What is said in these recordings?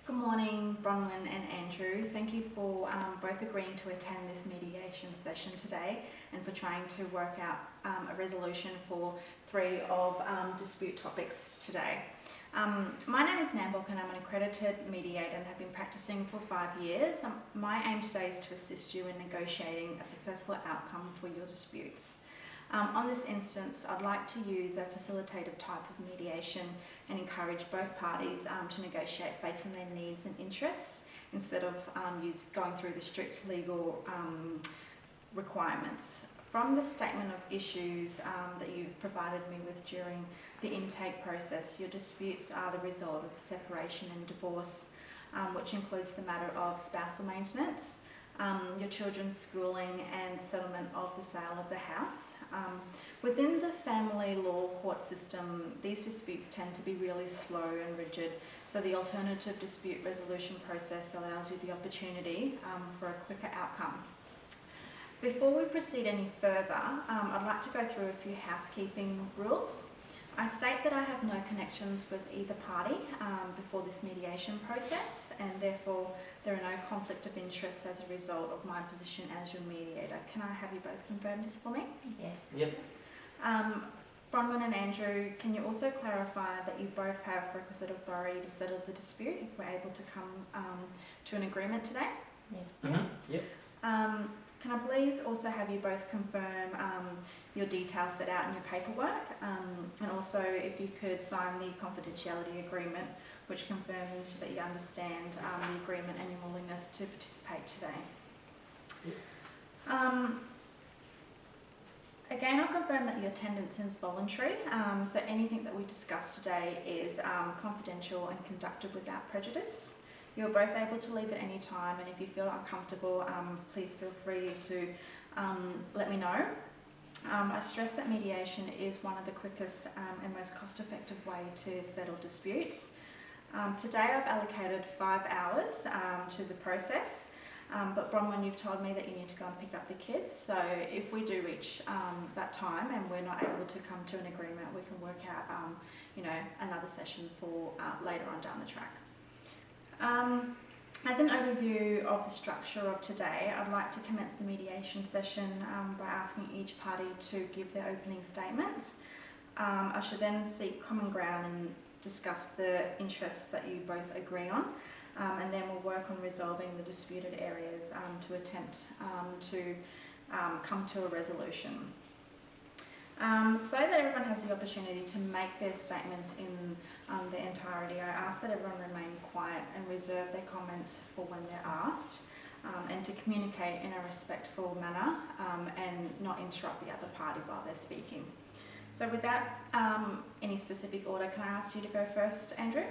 Good morning, Bronwyn and Andrew. Thank you for both agreeing to attend this mediation session today and for trying to work out a resolution for three of dispute topics today. My name is Nambok and I'm an accredited mediator and have been practicing for 5 years. My aim today is to assist you in negotiating a successful outcome for your disputes. On this instance, I'd like to use a facilitative type of mediation and encourage both parties to negotiate based on their needs and interests instead of going through the strict legal requirements. From the statement of issues that you've provided me with during the intake process, your disputes are the result of separation and divorce, which includes the matter of spousal maintenance, your children's schooling and settlement of the sale of the house. Within the family law court system, these disputes tend to be really slow and rigid, so the alternative dispute resolution process allows you the opportunity for a quicker outcome. Before we proceed any further, I'd like to go through a few housekeeping rules. I state that I have no connections with either party before this mediation process, and therefore there are no conflict of interest as a result of my position as your mediator. Can I have you both confirm this for me? Yes. Yep. Bronwyn and Andrew, can you also clarify that you both have requisite authority to settle the dispute if we're able to come to an agreement today? Yes. Mm-hmm. Yep. Can I please also have you both confirm your details set out in your paperwork, and also if you could sign the confidentiality agreement which confirms that you understand the agreement and your willingness to participate today. Yep. Again, I'll confirm that your attendance is voluntary, so anything that we discuss today is confidential and conducted without prejudice. You're both able to leave at any time, and if you feel uncomfortable, please feel free to let me know. I stress that mediation is one of the quickest and most cost-effective way to settle disputes. Today I've allocated 5 hours to the process, but Bronwyn, you've told me that you need to go and pick up the kids, so if we do reach that time and we're not able to come to an agreement, we can work out another session for later on down the track. As an overview of the structure of today, I'd like to commence the mediation session by asking each party to give their opening statements. I should then seek common ground and discuss the interests that you both agree on, and then we'll work on resolving the disputed areas to attempt to come to a resolution. So that everyone has the opportunity to make their statements in their entirety, I ask that everyone remain quiet and reserve their comments for when they're asked, and to communicate in a respectful manner and not interrupt the other party while they're speaking. So without any specific order, can I ask you to go first, Andrew?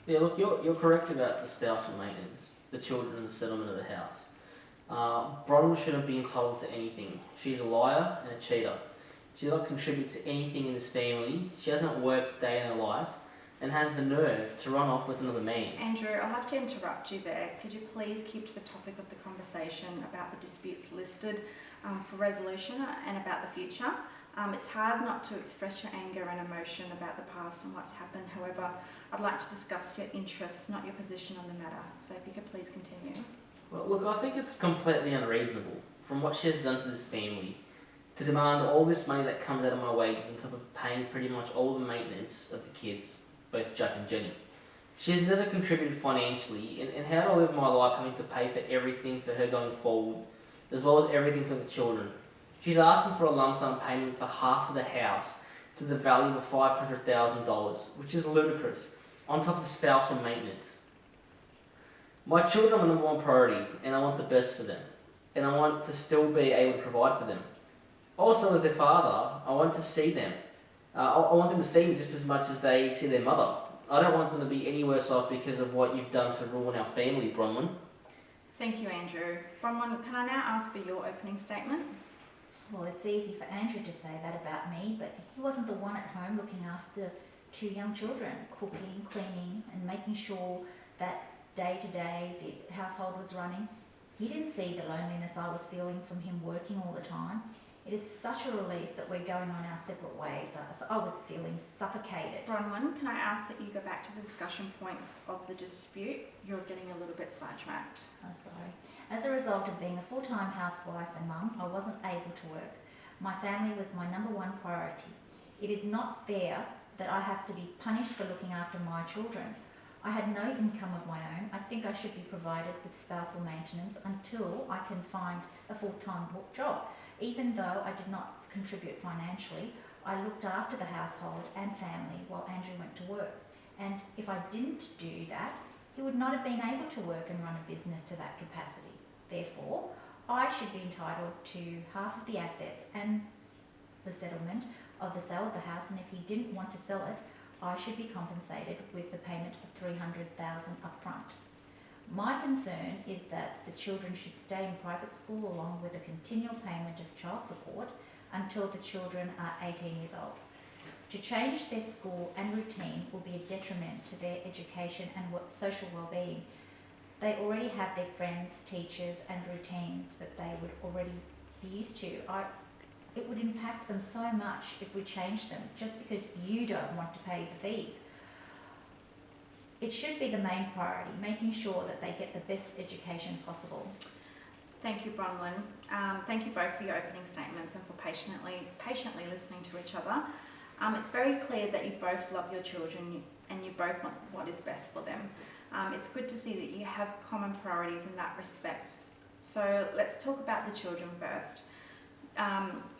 Yeah, look, you're correct about the spousal maintenance, the children and the settlement of the house. Bronwyn shouldn't be entitled to anything. She's a liar and a cheater. She does not contribute to anything in this family. She hasn't worked a day in her life and has the nerve to run off with another man. Andrew, I'll have to interrupt you there. Could you please keep to the topic of the conversation about the disputes listed for resolution and about the future? It's hard not to express your anger and emotion about the past and what's happened. However, I'd like to discuss your interests, not your position on the matter. So if you could please continue. Well, look, I think it's completely unreasonable from what she has done to this family to demand all this money that comes out of my wages on top of paying pretty much all the maintenance of the kids, both Jack and Jenny. She has never contributed financially, and how do I live my life having to pay for everything for her going forward, as well as everything for the children? She's asking for a lump sum payment for half of the house to the value of $500,000, which is ludicrous, on top of spousal maintenance. My children are my number one priority, and I want the best for them, and I want to still be able to provide for them. Also, as their father, I want to see them. I want them to see me just as much as they see their mother. I don't want them to be any worse off because of what you've done to ruin our family, Bronwyn. Thank you, Andrew. Bronwyn, can I now ask for your opening statement? Well, it's easy for Andrew to say that about me, but he wasn't the one at home looking after 2 young children, cooking, cleaning, and making sure that day to day the household was running. He didn't see the loneliness I was feeling from him working all the time. It is such a relief that we're going on our separate ways. I was feeling suffocated. Bronwyn, can I ask that you go back to the discussion points of the dispute? You're getting a little bit sidetracked. Oh, sorry. As a result of being a full-time housewife and mum, I wasn't able to work. My family was my number one priority. It is not fair that I have to be punished for looking after my children. I had no income of my own. I think I should be provided with spousal maintenance until I can find a full-time job. Even though I did not contribute financially, I looked after the household and family while Andrew went to work. And if I didn't do that, he would not have been able to work and run a business to that capacity. Therefore, I should be entitled to half of the assets and the settlement of the sale of the house, and if he didn't want to sell it, I should be compensated with the payment of $300,000 upfront. My concern is that the children should stay in private school along with a continual payment of child support until the children are 18 years old. To change their school and routine will be a detriment to their education and social well-being. They already have their friends, teachers and routines that they would already be used to. It would impact them so much if we change them just because you don't want to pay the fees. It should be the main priority, making sure that they get the best education possible. Thank you, Bronwyn. Thank you both for your opening statements and for patiently listening to each other. It's very clear that you both love your children and you both want what is best for them. It's good to see that you have common priorities in that respect. So let's talk about the children first.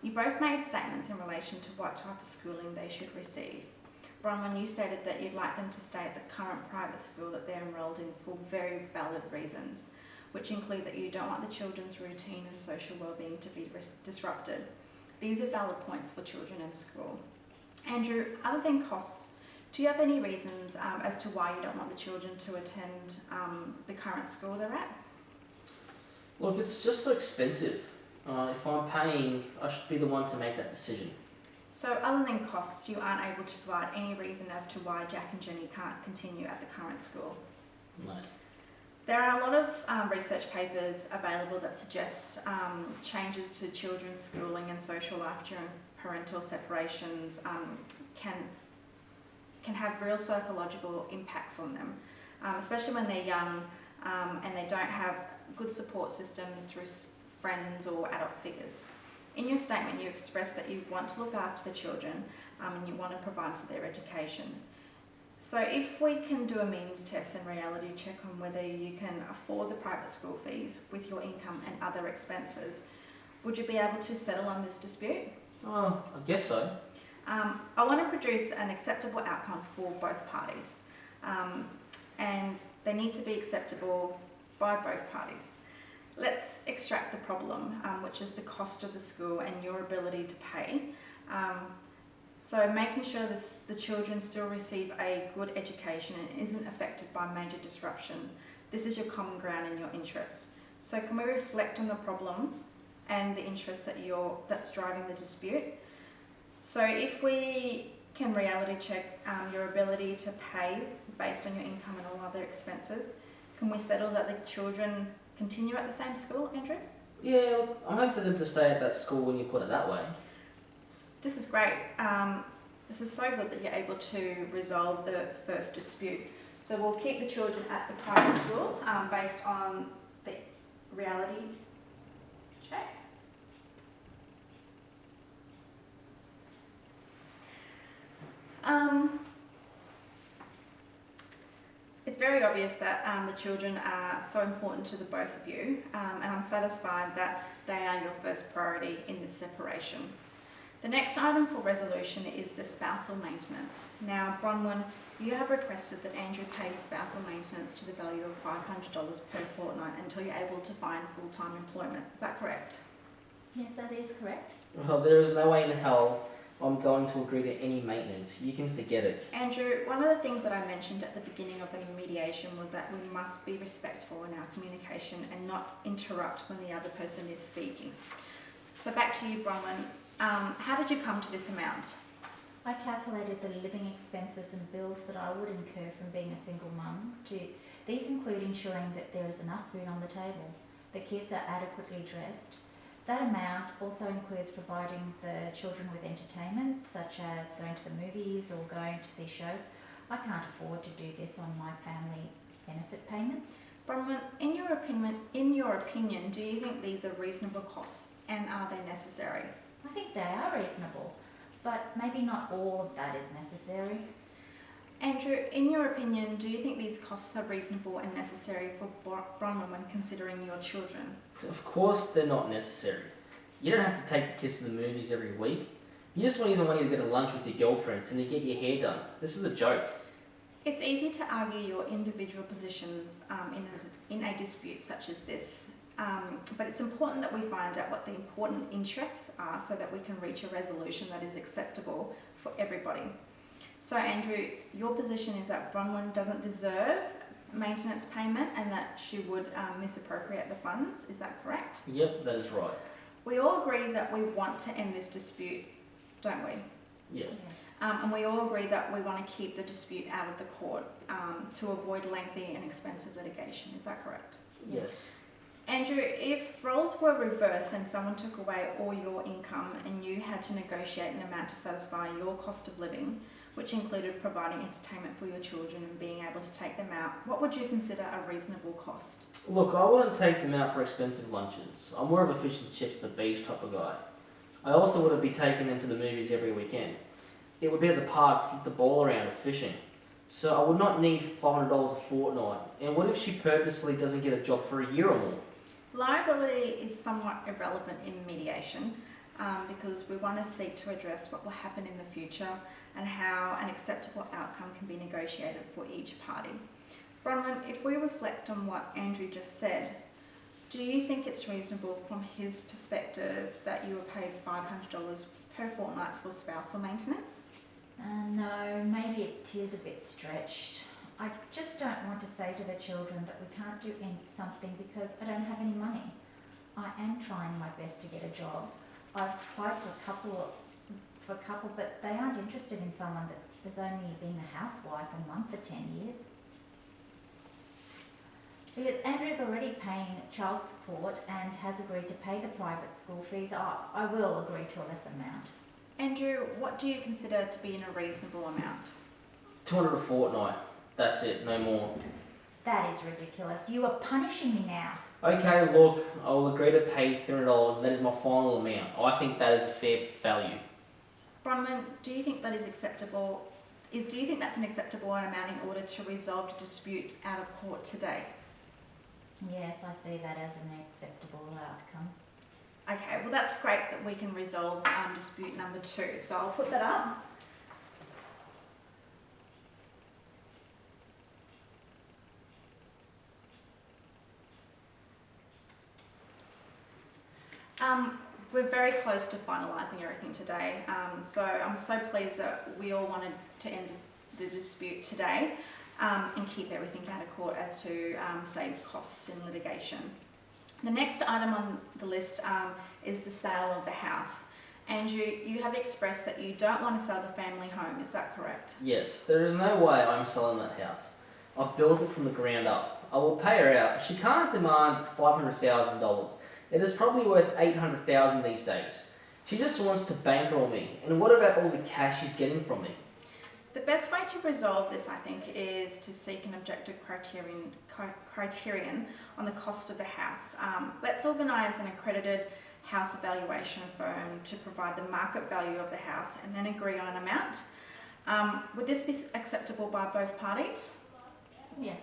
You both made statements in relation to what type of schooling they should receive. Bronwyn, you stated that you'd like them to stay at the current private school that they're enrolled in for very valid reasons, which include that you don't want the children's routine and social well-being to be disrupted. These are valid points for children in school. Andrew, other than costs, do you have any reasons as to why you don't want the children to attend the current school they're at? Look, it's just so expensive. If I'm paying, I should be the one to make that decision. So other than costs, you aren't able to provide any reason as to why Jack and Jenny can't continue at the current school? No. There are a lot of research papers available that suggest changes to children's schooling and social life during parental separations can have real psychological impacts on them, especially when they're young and they don't have good support systems through friends or adult figures. In your statement, you express that you want to look after the children and you want to provide for their education. So if we can do a means test and reality check on whether you can afford the private school fees with your income and other expenses, would you be able to settle on this dispute? Oh, I guess so. I want to produce an acceptable outcome for both parties, and they need to be acceptable by both parties. Let's extract the problem, which is the cost of the school and your ability to pay. So making sure the children still receive a good education and isn't affected by major disruption. This is your common ground and your interests. So can we reflect on the problem and the interest that's driving the dispute? So if we can reality check your ability to pay based on your income and all other expenses, can we settle that the children continue at the same school, Andrew? Yeah, look, I'm hoping for them to stay at that school when you put it that way. This is great. This is so good that you're able to resolve the first dispute. So we'll keep the children at the private school based on the reality check. It's very obvious that the children are so important to the both of you, and I'm satisfied that they are your first priority in this separation. The next item for resolution is the spousal maintenance. Now, Bronwyn, you have requested that Andrew pays spousal maintenance to the value of $500 per fortnight until you're able to find full-time employment. Is that correct? Yes, that is correct. Well, there is no way in hell I'm going to agree to any maintenance. You can forget it. Andrew, one of the things that I mentioned at the beginning of the mediation was that we must be respectful in our communication and not interrupt when the other person is speaking. So back to you, Bronwyn. How did you come to this amount? I calculated the living expenses and bills that I would incur from being a single mum. These include ensuring that there is enough food on the table, the kids are adequately dressed, That amount also includes providing the children with entertainment, such as going to the movies or going to see shows. I can't afford to do this on my family benefit payments. Bronwyn, in your opinion, do you think these are reasonable costs and are they necessary? I think they are reasonable, but maybe not all of that is necessary. Andrew, in your opinion, do you think these costs are reasonable and necessary for Bronwyn when considering your children? Of course they're not necessary. You don't have to take the kids to the movies every week. You just want to use the money to go to lunch with your girlfriends and to get your hair done. This is a joke. It's easy to argue your individual positions in a dispute such as this, but it's important that we find out what the important interests are so that we can reach a resolution that is acceptable for everybody. So Andrew, your position is that Bronwyn doesn't deserve maintenance payment and that she would misappropriate the funds, is that correct? Yep, that is right. We all agree that we want to end this dispute, don't we? Yeah. Yes. And we all agree that we want to keep the dispute out of the court to avoid lengthy and expensive litigation. Is that correct? Yes. Andrew, if roles were reversed and someone took away all your income and you had to negotiate an amount to satisfy your cost of living, which included providing entertainment for your children and being able to take them out, what would you consider a reasonable cost? Look, I wouldn't take them out for expensive lunches. I'm more of a fish and chips at the beach type of guy. I also wouldn't be taking them to the movies every weekend. It would be at the park to kick the ball around or fishing. So I would not need $500 a fortnight. And what if she purposefully doesn't get a job for a year or more? Liability is somewhat irrelevant in mediation because we want to seek to address what will happen in the future and how an acceptable outcome can be negotiated for each party. Bronwyn, if we reflect on what Andrew just said, do you think it's reasonable from his perspective that you were paid $500 per fortnight for spousal maintenance? No, maybe it is a bit stretched. I just don't want to say to the children that we can't do something because I don't have any money. I am trying my best to get a job. I've applied for a couple, but they aren't interested in someone that has only been a housewife and mum for 10 years. Because Andrew's already paying child support and has agreed to pay the private school fees, I will agree to a less amount. Andrew, what do you consider to be a reasonable amount? $200 a fortnight. That's it, no more. That is ridiculous. You are punishing me now. Okay, look, I will agree to pay $300 and that is my final amount. I think that is a fair value. Bronwyn, do you think that is acceptable? Do you think that's an acceptable amount in order to resolve the dispute out of court today? Yes, I see that as an acceptable outcome. Okay, well that's great that we can resolve dispute number 2. So I'll put that up. We're very close to finalising everything today, so I'm so pleased that we all wanted to end the dispute today and keep everything out of court as to save costs in litigation. The next item on the list is the sale of the house. Andrew, you have expressed that you don't want to sell the family home, is that correct? Yes, there is no way I'm selling that house. I've built it from the ground up. I will pay her out. She can't demand $500,000. It is probably worth $800,000 these days. She just wants to bankroll me. And what about all the cash she's getting from me? The best way to resolve this, I think, is to seek an objective criterion on the cost of the house. Let's organise an accredited house evaluation firm to provide the market value of the house and then agree on an amount. Would this be acceptable by both parties? Yeah.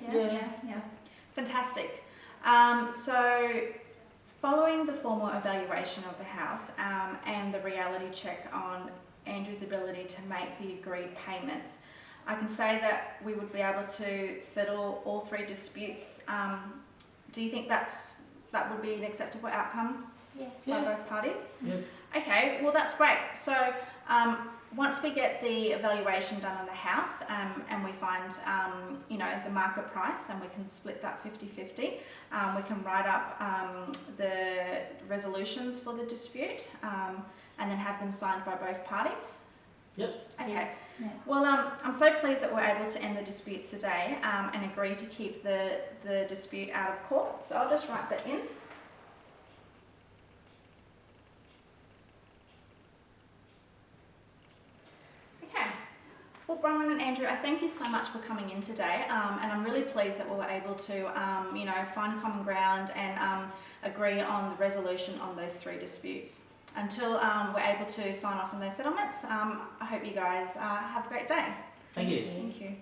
Fantastic. So following the formal evaluation of the house and the reality check on Andrew's ability to make the agreed payments, I can say that we would be able to settle all 3 disputes. Do you think that would be an acceptable outcome? Yes. By both parties? Yep. Okay, well that's great. So once we get the evaluation done on the house and we find the market price and we can split that 50-50, we can write up the resolutions for the dispute and then have them signed by both parties. Yep. Okay. Yes. Yeah. Well, I'm so pleased that we're able to end the disputes today and agree to keep the dispute out of court. So I'll just write that in. Bronwyn and Andrew, I thank you so much for coming in today, and I'm really pleased that we were able to, you know, find common ground and agree on the resolution on those 3 disputes. Until we're able to sign off on those settlements, I hope you guys have a great day. Thank you. Thank you.